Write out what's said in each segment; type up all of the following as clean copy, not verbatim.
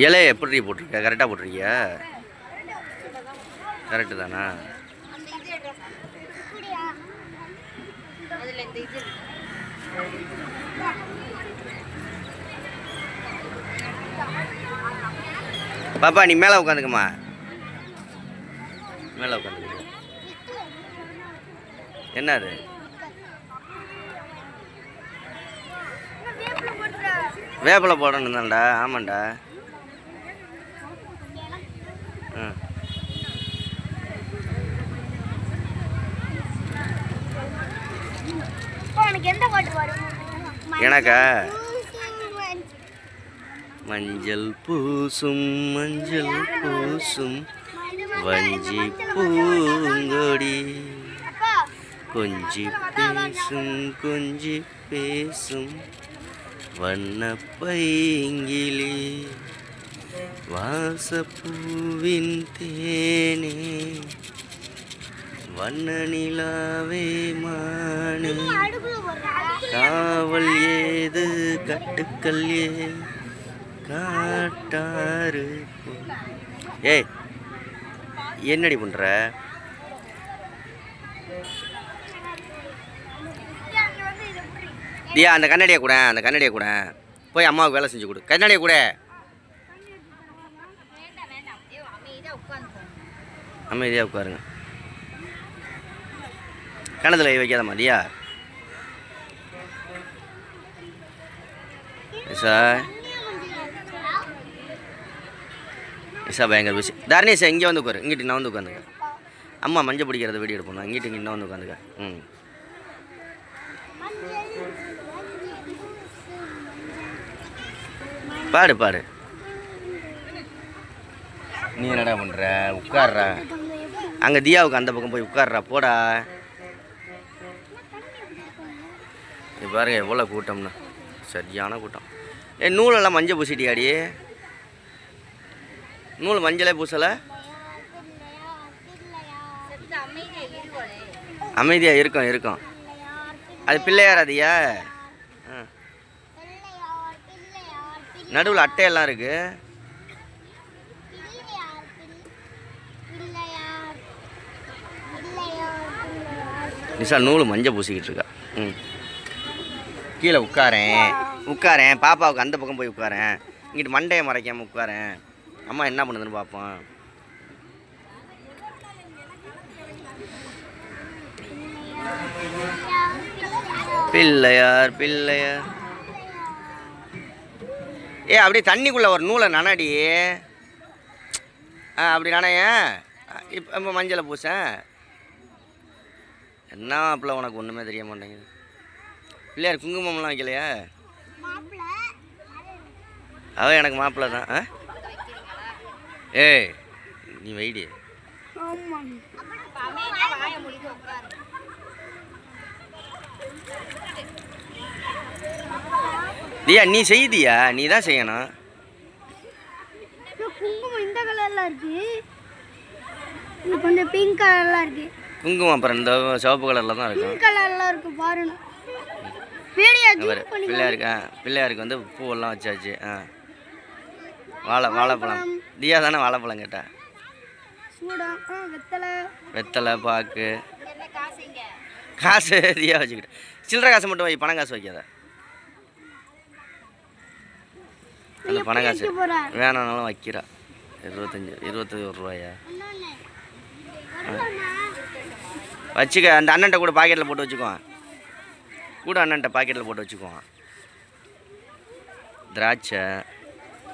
இலையை எப்படி போட்டிருக்க? கரெக்டாக போட்டிருக்கியா? கரெக்டு தானா? பாப்பா நீ மேலே உட்காந்துக்கம்மா, மேலே உட்காந்துக்க. என்ன அது? வேப்பிலை போடணும் தான்டா. ஆமாண்டா. எனக்கா மஞ்சள் பூசும் மஞ்சள் பூசும் வஞ்சி பூங்கொடி கொஞ்சி பேசும் கொஞ்சி பேசும் வண்ணப்பைங்கிலி வாசப்பூவின் தேனே வண்ண நிலாவே மானே காவல் ஏது கட்டுக்கல் ஏ காட்டாறு. ஏய் என்னடி பண்ற? தியா அந்த கண்ணாடியை கூட, அந்த கண்ணாடியை கூட போய் அம்மாவுக்கு வேலை செஞ்சு கொடு. கண்ணாடியை கூட. அமைதியாக உட்காருங்க. கணத்தில் வைக்காதம்மா தியா. சார் இசா பயங்கர பிஸி. தர்ணேஷா இங்கே வந்து உட்காரு. இங்கிட்டு நான் வந்து உட்காந்துக்க. அம்மா மஞ்சள் பிடிக்கிறத வீடியோ எடுப்போம். இங்கிட்டு இங்கே வந்து உட்காந்துக்க. பாடு பாடு. நீ என்னடா பண்ணுற? உட்கார்றா. அங்கே தியாவுக்கு அந்த பக்கம் போய் உட்கார்றா. போடா. இது பாருங்க எவ்வளோ கூட்டம்னா, சரியான கூட்டம். நூலெல்லாம் மஞ்சள் பூசிட்டியாடி? நூல் மஞ்சளே பூசலை? அமைதியாக இருக்கும் இருக்கும். அது பிள்ளையார் அதியா? நடுவில் அட்டையெல்லாம் இருக்கு. நிஷா நூல் மஞ்சள் பூசிக்கிட்டு இருக்கா. கீழே உட்காரேன் பாப்பாவுக்கு அந்த பக்கம் போய் உட்காரேன். இங்கிட்டு மண்டையை மறைக்காமல் உட்காரேன். அம்மா என்ன பண்ணுதுன்னு பார்ப்போம். பிள்ளையார் பிள்ளையார். அப்படியே தண்ணிக்குள்ளே ஒரு நூலை நனடி. அப்படி நனைய. இப்போ மஞ்சளை பூசேன். என்ன மாப்பிள்ள உனக்கு ஒன்றுமே தெரிய மாட்டேங்குது. பிள்ளையார் குங்குமம்லாம் வைக்கலையா? அவன் எனக்கு மாப்பிள்ளை தான். ஏய் நீ வைடி. தியா நீ செய்தியா? நீ தான் செய்யணும். குங்குமம் இந்த கலர்ல இருக்கு, இது கொஞ்சம் பிங்க் கலர்ல இருக்கு. குங்குமம் அப்புறம் இந்த சிவப்பு கலர்ல தான் இருக்கு. பிங்க் கலர்ல இருக்கு பாருங்க. பிள்ளையாருக்கு வந்து பூவெல்லாம் வச்சாச்சு. வாழைப்பழம். தியா தானே வாழைப்பழம் கேட்டா? வெத்தலை பாக்கு காசு தியா வச்சுக்கிட்ட. சில்லறை காசு மட்டும் வை, பணம் காசு வைக்காத. அந்த பணம் காசு வேணானாலும் வைக்கிறா. 21 ரூபாயா வச்சுக்க. அந்த அண்ணன்ட்ட கூட பாக்கெட்டில் போட்டு வச்சுக்குவான். கூட அண்ணன்ட்ட பாக்கெட்டில் போட்டு வச்சுக்குவான். திராட்சை,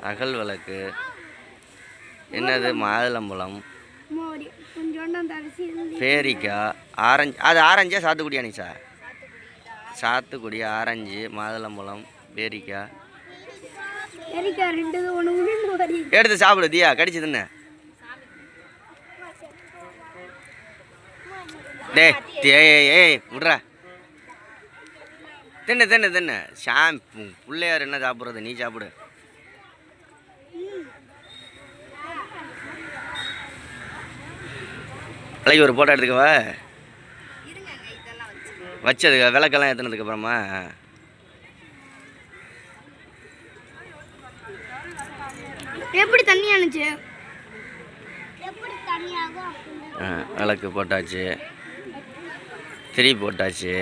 அகல் விளக்கு, என்னது மாதுளம்பழம், பேரிக்காய், ஆரஞ்சு. அது ஆரஞ்சா சாத்துக்குடியா நீ? சாத்துக்குடி, ஆரஞ்சு, மாதுளம்பழம், பேரிக்காய் எடுத்து சாப்பிடு. தியா கடிச்சு தின்னு. ஏய் விட்றா. தின்னு. ஷாம்பு பிள்ளையார் என்ன சாப்பிட்றது? நீ சாப்பிடு. அழகி ஒரு ஃபோட்டோ எடுத்துக்கவா? வச்சது விளக்கெல்லாம் ஏற்றுனதுக்கு அப்புறமா எப்படி தண்ணி ஆனுச்சு? எப்படி தண்ணி ஆகும்? விளக்கு போட்டாச்சு, திரி போட்டாச்சு.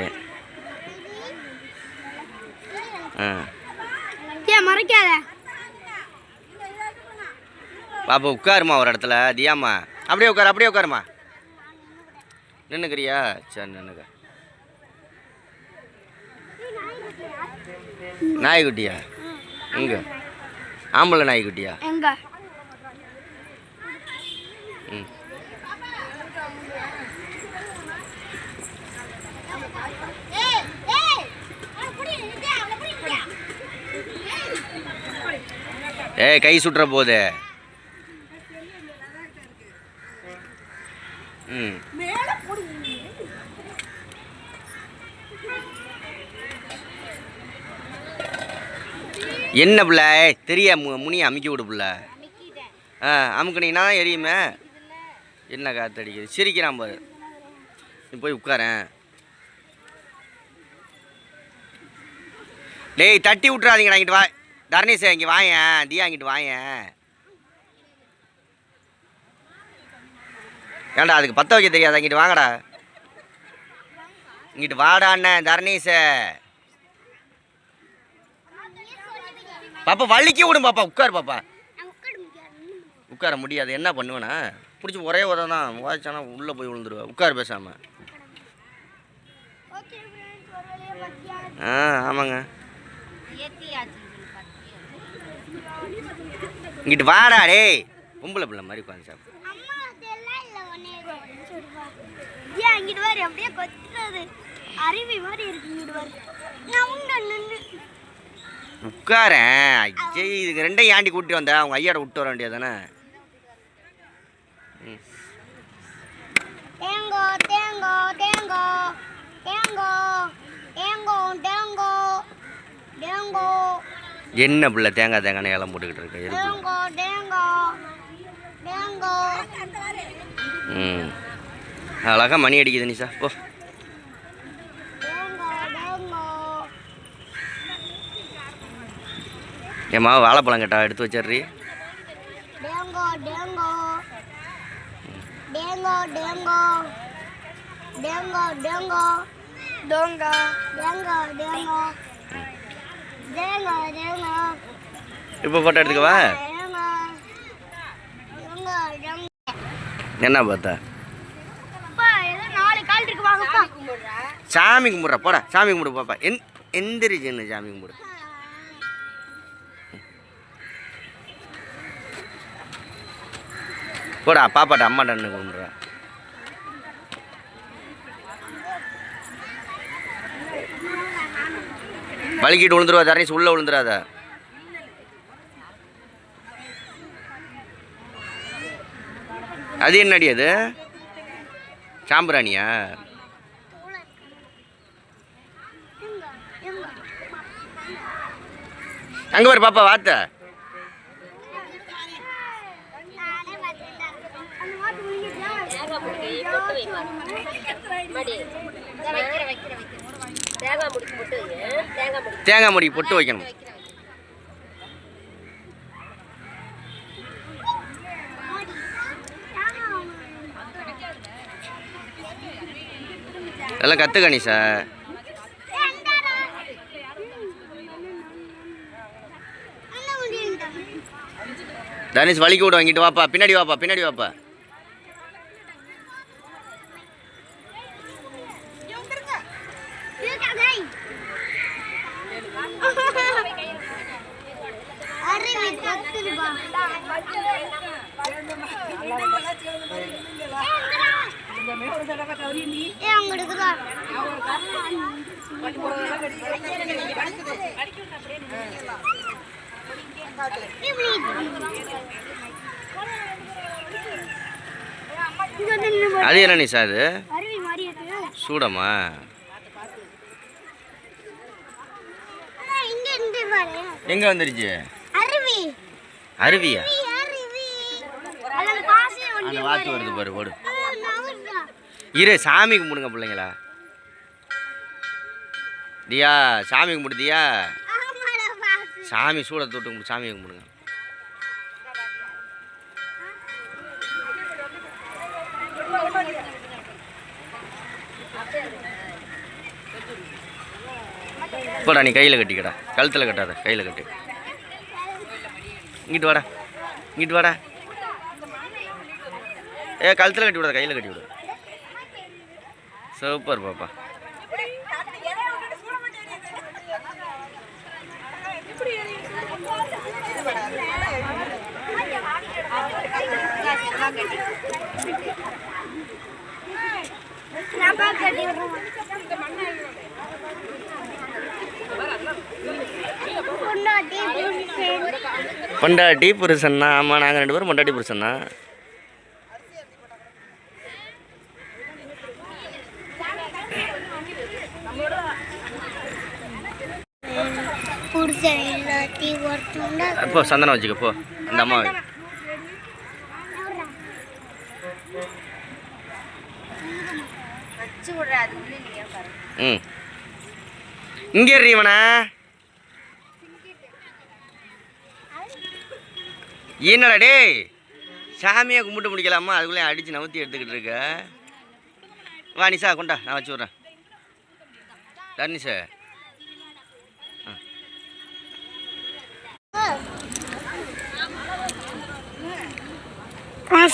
ஏன் மறைக்காத பாப்பா உட்காருமா ஒரு இடத்துல. தியாமா அப்படியே உட்காரு, அப்படியே உட்காருமா. நின்றுக்கிறியா? சரி நின்றுக்க. நாய்க்குட்டியா? எங்க? ஆம்பளை நாய்க்குட்டியா? எங்க? ம். ஏய் கை சுட்டுற போது. ம். என்ன பிள்ளை தெரிய முனியை அமுக்கி விடு பிள்ளை. அமுக்குனீங்கன்னா தான் எரியுமே. என்ன காத்தடிக்குது? சிரிக்கிறான் பாரு. நீ போய் உட்காரேன். டேய் தட்டி விட்றாதீங்கடா. இங்கிட்டு வா தர்ணேஷ், இங்கே வாயேன். தியா இங்கிட்டு வாயேன். ஏன்டா அதுக்கு பற்ற வைக்க தெரியாதா? இங்கிட்டு வாங்கடா. இங்கிட்டு வாடா அண்ணன் தர்ணேஷ. பாப்பா வலிக்கி விடும் பாப்பா. உட்காரு பாப்பா. உட்கார முடியாது. என்ன பண்ணுவேண்ணா? பிடிச்சி ஒரே உதம் தான் வாய்ச்சானா உள்ளே போய் விழுந்துருவா. உட்காரு பேசாமல். ஆமாங்க. இங்கிட்டு வாடா டேய். பொம்பளை பிள்ளை மாதிரி உட்காந்து சாப்பிடு. உட்காரேன். ஐயே இதுக்கு ரெண்டையும் ஆண்டி கூட்டி வந்தா அவங்க ஐயாட விட்டு வர வேண்டியது தானே. என்ன பிள்ளை தேங்காய் தேங்காய் இலம் போட்டுக்கிட்டு இருக்க? ம் அழகா மணி அடிக்குது நிஷா. போ. ஏம்மா வாழைப்பழம் கேட்டா எடுத்து வச்சிட்றி. இப்போ போட்டோ எடுத்துக்கவா? என்ன பார்த்தா? சாமி கும்பிட்ற போடா. சாமி கும்பிடு பாப்பா. எந்திரிச்சு சாமி கும்பிடு. போடா பாப்பாட்ட அம்மாட்ட கும்பிட்ற. வலிக்கிட்டு விழுந்துருவா தரணீஸ். உள்ள விழுந்துடாத. அது என்னடி? அது சாம்பிராணியா? அங்க பாரு பாப்பா வாத்த. தேங்காய் முடி பொட்டு வைக்கணும். எல்லாம் கத்துக்க நிஷா. தனுஷ் வலிக்கு விடு. வாங்கிட்டு வாப்பா. பின்னாடி வாப்பா. பின்னாடி வாப்பா. அது என்ன நிஷா? அது சூடமா? எங்க வந்துருச்சு? அருவியா? அந்த வாத்து வருது பாரு. ஓடு. இரு சாமி கும்பிடுங்க பிள்ளைங்களா. தியா சாமி கும்பிடு தியா. சாமி சூட தொட்டு கும்பிடு, சாமி கும்பிடுங்க. போடா நீ கையில் கட்டிக்கடா, கழுத்தில் கட்டாத, கையில் கட்டு. இங்கிட்டு வாடா, இங்கிட்டு வாடா. கழுத்தில் கட்டி விடாத, கையில் கட்டி விடு. சூப்பர் பாப்பா. பொண்டாட்டி புருஷன்னா? ஆமாம், நாங்கள் 2 பேரும் பொண்டாட்டி புருஷன்னா. அப்போ சந்தனம் வச்சுக்க போ, அந்த அம்மா. ம் இங்கே இவனா என்னடா டே, சாமியை கும்பிட்டு முடிக்கலாமா? அதுக்குள்ளே அடித்து நவுத்தி எடுத்துக்கிட்டு இருக்க. வா நிஷா கொண்டா, நான் வச்சு விட்றேன். தர்னிஷா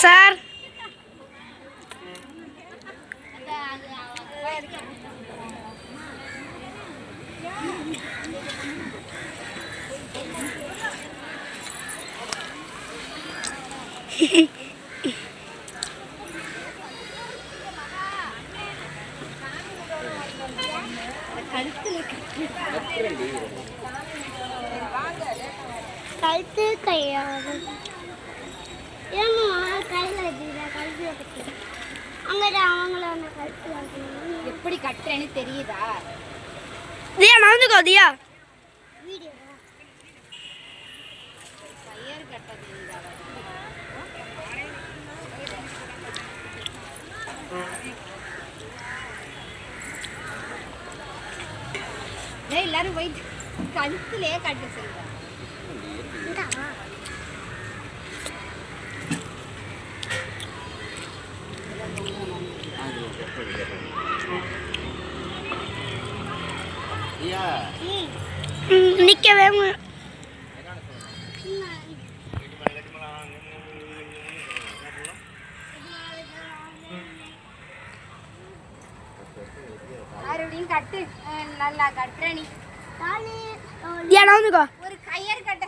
சார். கழுத்து கையாது ஏமா கையில் வச்சுக்கிறேன், கழுத்துல கட்டு. அங்கே அவங்கள கழுத்து எப்படி கட்டுறேன்னு தெரியுதா? தியா நடந்துக்கோ தியா. வீடியோ கையர் கட்டது எல்லாரும் போய் கழுத்துலயே கட்டு சொல்லுவாங்க. நிக்கவே மறுபடியும் கட்டு, நல்லா கட்டுற நீ. ஒரு கயிறு கட்ட.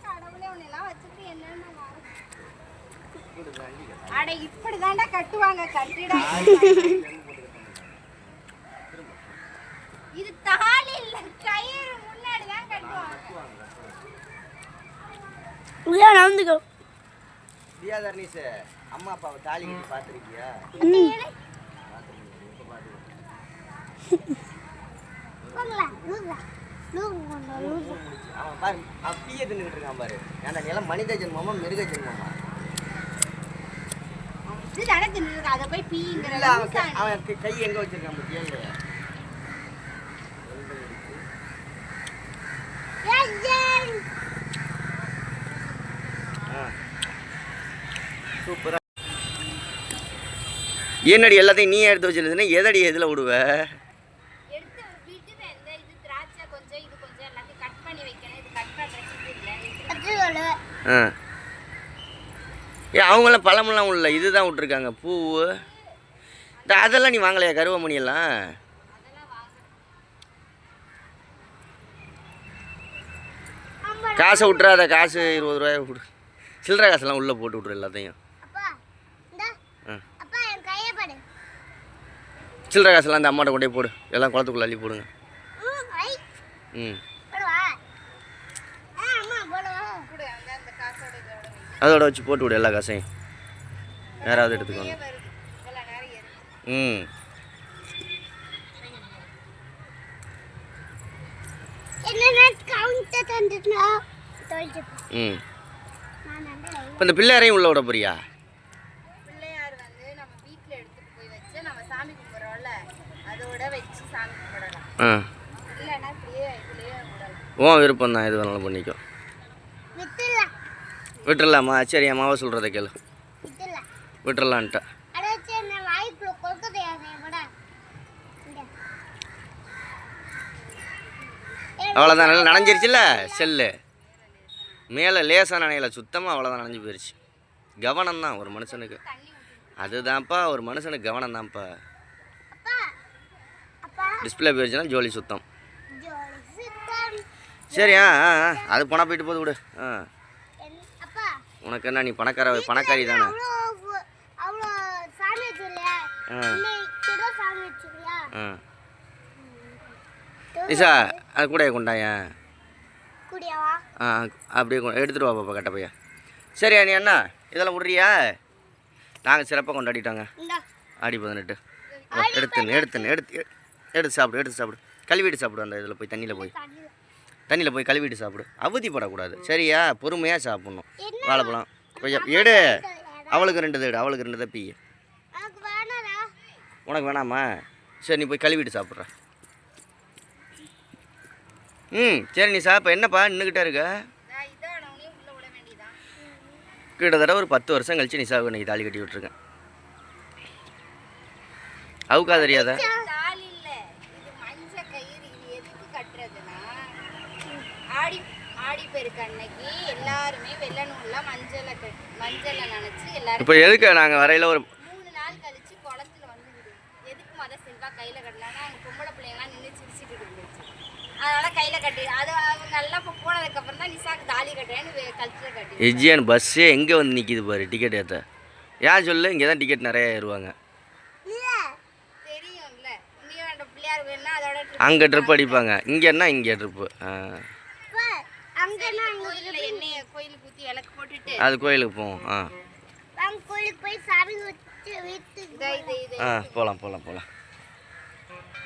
கடவுளே உன்னெல்லாம் வச்சுட்டு என்னன்னு அட இப்படிதான்டா கட்டுவாங்க. கட்டிடா, இது தாலி இல்ல, கயிறு முன்னாடி தான் கட்டுவாங்க. நடந்துக்கோ தியா. தர்னிஷ் அம்மா அப்பாவை தாலி கட்டி பார்த்துருக்கியா? அவன் பாரு அப்படியே தின்னுக்கிட்டு இருக்கான் பாரு. ஏன்னா நிலம் மனித ஜென்மமா மிருக ஜென்மமா? அதை போய் பீங்கிற. அவன் கை எங்க வச்சிருக்கான் பத்தியா? சூப்பரா. என்னடி எல்லாத்தையும் நீ எடுத்து வச்சிருந்தா எதடி எதில் விடுவ? அவங்களாம் பழமெல்லாம் உள்ள இதுதான் விட்ருக்காங்க, பூவு. அதெல்லாம் நீ வாங்கலையா? கருவமணியெல்லாம் காசை விட்டுறாத. காசு 20 ரூபாய் விடு. சில்லற காசெல்லாம் உள்ளே போட்டு விட்ரு எல்லாத்தையும். சில்லற காசெல்லாம் அந்த அம்மாட்ட கொண்டே போடு, எல்லாம் குளத்துக்குள்ள அள்ளி போடுங்க. ம் அதோட வச்சு போட்டு விடு எல்லா காசையும். யாராவது எடுத்துக்கோங்க. ம் ம் இப்போ இந்த பிள்ளையாரையும் உள்ள விட போறியா? பிள்ளையார் வந்து நம்ம வீட்டில் எடுத்துட்டு போய் அதோட வச்சு சாமி கும்பிடலாம். ஆ இல்லைன்னா இப்படியே இதுலயே விடலாம். உன் விருப்பம் தான், எது வேணாலும் பண்ணிக்கோ. விட்டுல விட்டுறலாமா? சரி, என் மாவை சொல்கிறத கேளு. விட்டுல விட்டுறலான்ட்ட. அடச்சே நான் வாய்க்குள்ள கொல்கதையா விட அவ்வளோதான், நல்லா நனைஞ்சிருச்சுல்ல செல்லு. மேலே லேசாக நனையல, சுத்தமாக அவ்வளோதான் நனைஞ்சு போயிடுச்சு. கவனம் தான் ஒரு மனுஷனுக்கு. அதுதான்ப்பா ஒரு மனுஷனுக்கு கவனம் தான்ப்பா. அப்பா அப்பா டிஸ்பிளே போயிடுச்சுன்னா ஜோலி சுத்தம். ஜோலி சுத்தம் சரி, அது பணம் போயிட்டு போது விடு. அப்பா உனக்கு என்ன, நீ பணக்காரி தானே. அவ்வளோ சாமி வச்சுலையா இன்னைக்கு சாமி வச்சுலையா நிஷா, அது கூட கொண்டாயன். குடியாவா அப்படியே எடுத்துகிட்டு வா பாப்பா கட்ட பையா. சரியா, நீ என்ன இதெல்லாம் விட்றியா? நாங்கள் சிறப்பாக கொண்டாடிட்டோங்க. இந்தா ஆடி 18 எடுத்து சாப்பிடு. கழுவிட்டு சாப்பிடு. அந்த இதில் போய் தண்ணியில் போய் கழுவிட்டு சாப்பிடு. அவதிப்படக்கூடாது சரியா? பொறுமையாக சாப்பிட்ணும். வாழைப்பழம் கொஞ்சம் எடு. அவளுக்கு 2 எடு. அவளுக்கு 2 தப்பி. எனக்கு வேணாடா. உனக்கு வேணாமா? சரி, நீ போய் கழுவிட்டு சாப்பிட்ற. சரி நிஷா, இப்போ என்னப்பா நின்றுக்கிட்டே இருக்க? இதானவனே உள்ள விட வேண்டியதான். கிட்டத்தட்ட ஒரு 10 வருஷம் கழிச்சு நிஷாவுக்கு இன்னைக்கு தாலி கட்டி விட்டுருக்கேன். அவுக்கா தெரியாத? தாலி இல்ல, இது மஞ்ச கயிறு. இது எதுக்கு கட்டுறதுன்னா, ஆடி பெருக்கு அன்னைக்கு எல்லாருமே வெள்ளை நூல்ல மஞ்சள நனைச்சு எல்லாரும் இப்போ எதுக்கு நாங்கள் வரையில ஒரு 3 நாள் கழிச்சு குளத்துல வந்து விடும். எதுக்கு செல்வா கையில கட்டலாம்னா அவங்க பொம்பளை பிள்ளைங்கலாம் நின்று சிரிச்சுட்டு இருந்துச்சு. அதனால கையில கட்டி அது அவங்க எல்லாம் இப்போ போனதுக்கு அப்புறம் தான் நிஷாக்கு தாலி கட்டுறேன்னு கழுத்துல கட்டி. எஜிஎன் பஸ்ஸே எங்கே வந்து நிற்கிது பாரு டிக்கெட் ஏற்ற. ஏன் சொல்லு, இங்கே தான் டிக்கெட் நிறைய ஏறுவாங்க. தெரியும்ல, இன்னும் அந்த பிள்ளையார் வேணும்னா அதோட அங்கே ட்ரிப் அடிப்பாங்க. இங்கேன்னா இங்கே ட்ரிப்பு. அங்கனா கோயில்ல எண்ணெயை கோயிலுக்கு ஊற்றி விளக்கு போட்டுட்டு அது கோயிலுக்கு போவோம். வாங்க கோயிலுக்கு போய் சாமி வச்சு வீட்டுக்கு இது போகலாம்.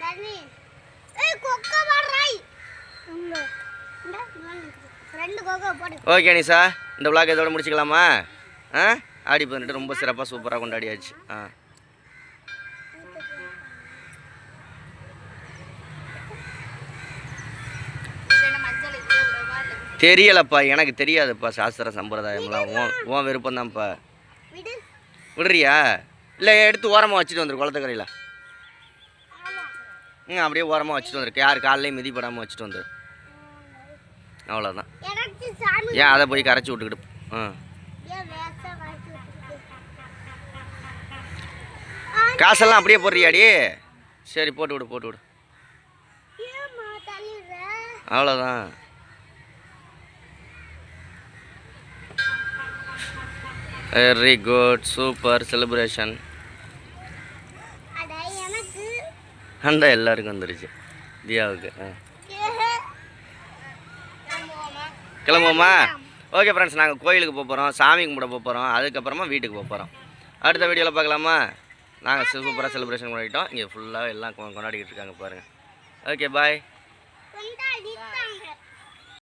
தண்ணி கொக்கோ வர்றாய். இந்த 2 கொக்கோ போடு. ஓகே நிஷா, இந்த விளாக் இதோட முடிச்சுக்கலாமா? ஆடி 18 ரொம்ப சிறப்பாக சூப்பராக கொண்டாடியாச்சு. மஞ்சள் இதுல விடவா இல்லை? தெரியலப்பா, எனக்கு தெரியாதுப்பா சாஸ்திர சம்பிரதாயம்லாம். உன் விருப்பம் தான்ப்பா. விடு. விடுறியா? இல்லை எடுத்து ஓரமாக வச்சுட்டு வந்துரு குளத்துக்கரையில். அப்படியே ஓரமாக வச்சுட்டு வந்துருக்கு. யார் காலையும் மிதிப்படாமல் வச்சுட்டு வந்துரு. அவ்வளோதான். எனக்கு சாமி ஏன் அதை போய் கரைச்சி விட்டுக்கிட்டு. ஏன் வேஸ்டா கரைச்சு விட்டுருக்கு? காசெல்லாம் அப்படியே போடுறியாடி? சரி, போட்டு விடு. ஏம்மா தள்ளிடுற? அவ்வளோதான். Very good, super celebration. அட எனக்கு அண்டா எல்லாருக்கும் வந்துருச்சு. தியாவுக்கு. கிளம்புவோமா? ஓகே ஃப்ரெண்ட்ஸ், நாங்கள் கோயிலுக்கு போக போகிறோம், சாமி கும்பிட போக போகிறோம், அதுக்கப்புறமா வீட்டுக்கு போக போகிறோம். அடுத்த வீடியோவில் பார்க்கலாமா? நாங்கள் சூப்பராக செலிப்ரேஷன் பண்ணிட்டோம். இங்கே ஃபுல்லாக எல்லாம் கொண்டாடிக்கிட்டு இருக்காங்க பாருங்கள். ஓகே, பாய். கொண்டாடிட்டாங்க.